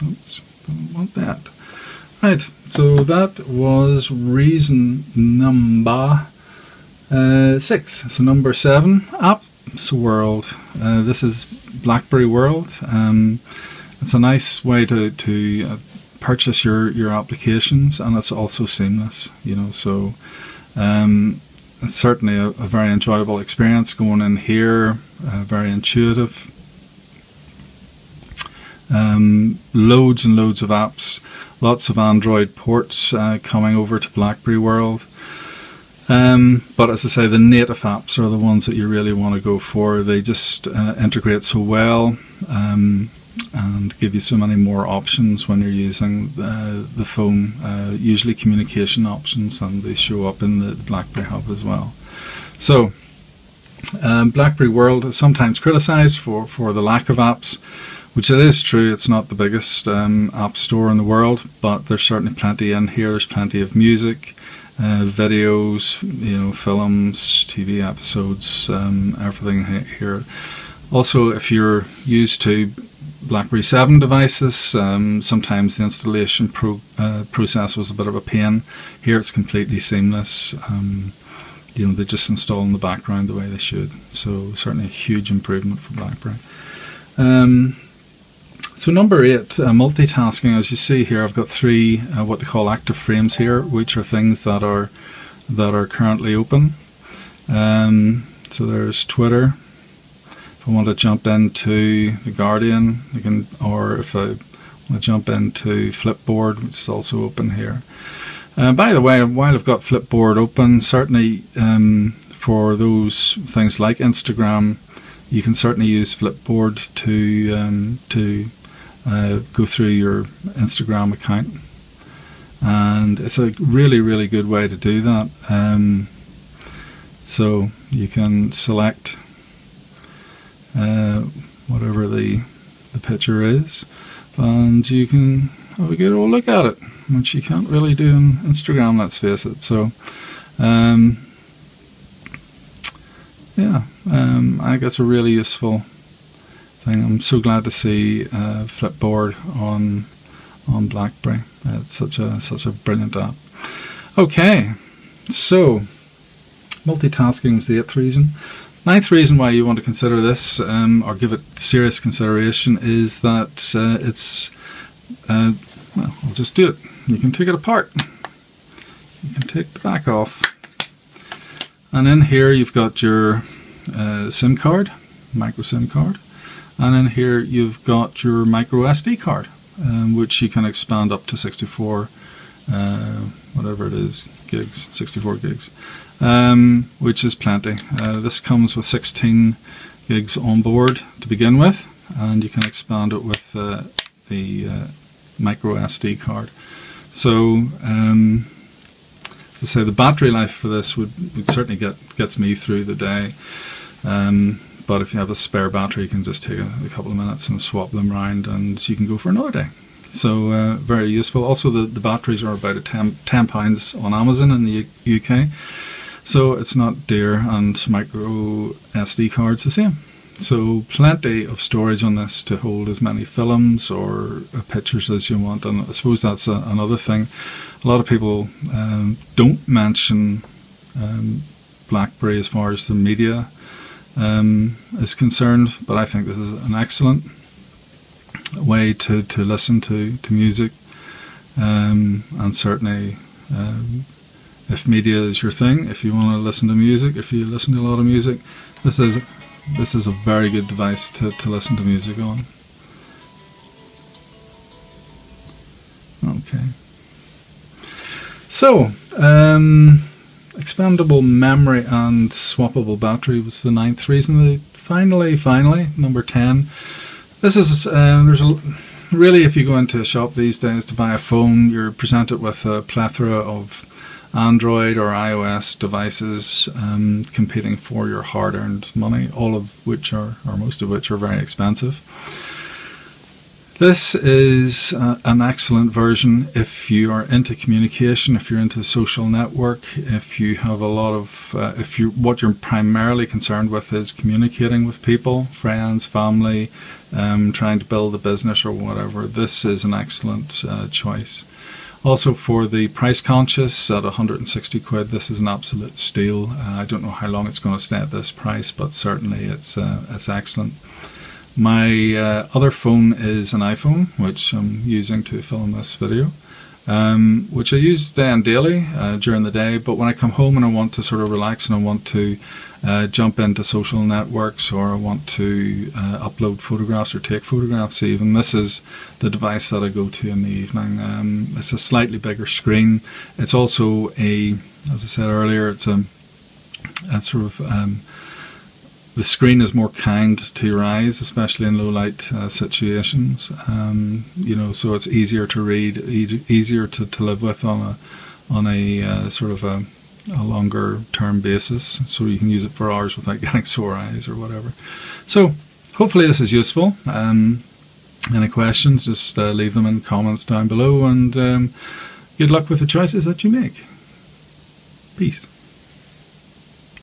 Oops, don't want that. Right, so that was reason number 6. So number 7, Apps World. This is Blackberry World. It's a nice way to purchase your applications, and it's also seamless, you know, so it's certainly a very enjoyable experience going in here, very intuitive. Loads and loads of apps, lots of Android ports coming over to Blackberry World. But as I say, the native apps are the ones that you really want to go for. They just integrate so well and give you so many more options when you're using the phone, usually communication options, and they show up in the Blackberry Hub as well. So Blackberry World is sometimes criticized for the lack of apps, which it is true. It's not the biggest app store in the world, but there's certainly plenty in here. There's plenty of music, videos, you know, films, TV episodes, everything here. Also, if you're used to Blackberry 7 devices, sometimes the installation process was a bit of a pain. Here it's completely seamless. You know, they just install in the background the way they should. So certainly a huge improvement for Blackberry. So number 8, multitasking. As you see here, I've got 3 what they call active frames here, which are things that are currently open. So there's Twitter. If I want to jump into The Guardian, I can, or if I want to jump into Flipboard, which is also open here. By the way, while I've got Flipboard open, certainly for those things like Instagram, you can certainly use Flipboard to go through your Instagram account, and it's a really good way to do that. So you can select whatever the picture is, and you can have a good old look at it, which you can't really do on Instagram, let's face it. So yeah, I think it's a really useful thing. I'm so glad to see Flipboard on Blackberry. It's such a brilliant app. Okay, so multitasking is the 8th reason. 9th reason why you want to consider this, or give it serious consideration, is that it's well, I'll just do it. You can take it apart. You can take the back off, and in here you've got your SIM card, micro SIM card, and in here you've got your micro SD card, which you can expand up to 64 whatever it is, gigs, 64 gigs, which is plenty. This comes with 16 gigs on board to begin with, and you can expand it with the micro SD card. So as I say, the battery life for this would certainly gets me through the day, but if you have a spare battery, you can just take a couple of minutes and swap them around, and you can go for another day. So very useful. Also, the batteries are about £10 on Amazon in the UK, so it's not dear, and micro SD cards the same. So plenty of storage on this to hold as many films or pictures as you want. And I suppose that's another thing. A lot of people don't mention Blackberry as far as the media is concerned, but I think this is an excellent way to listen to music, and certainly if media is your thing, if you want to listen to music, if you listen to a lot of music, this is a very good device to listen to music on. Okay. So, expandable memory and swappable battery was the 9th reason. Finally, number 10. This is really, if you go into a shop these days to buy a phone, you're presented with a plethora of Android or iOS devices competing for your hard-earned money, all of which are, or most of which are very expensive. This is an excellent version if you are into communication, if you're into social network, if you have a lot of, what you're primarily concerned with is communicating with people, friends, family, trying to build a business or whatever. This is an excellent choice. Also, for the price conscious, at 160 quid, this is an absolute steal. I don't know how long it's going to stay at this price, but certainly it's excellent. My other phone is an iPhone, which I'm using to film this video, which I use day and daily during the day, but when I come home and I want to sort of relax and I want to jump into social networks, or I want to upload photographs or take photographs even, this is the device that I go to in the evening. It's a slightly bigger screen. It's also as I said earlier, it's a sort of the screen is more kind to your eyes, especially in low light situations. You know, so it's easier to read, easier to live with on a sort of a longer term basis. So you can use it for hours without getting sore eyes or whatever. So hopefully this is useful. Any questions? Just leave them in comments down below, and good luck with the choices that you make. Peace.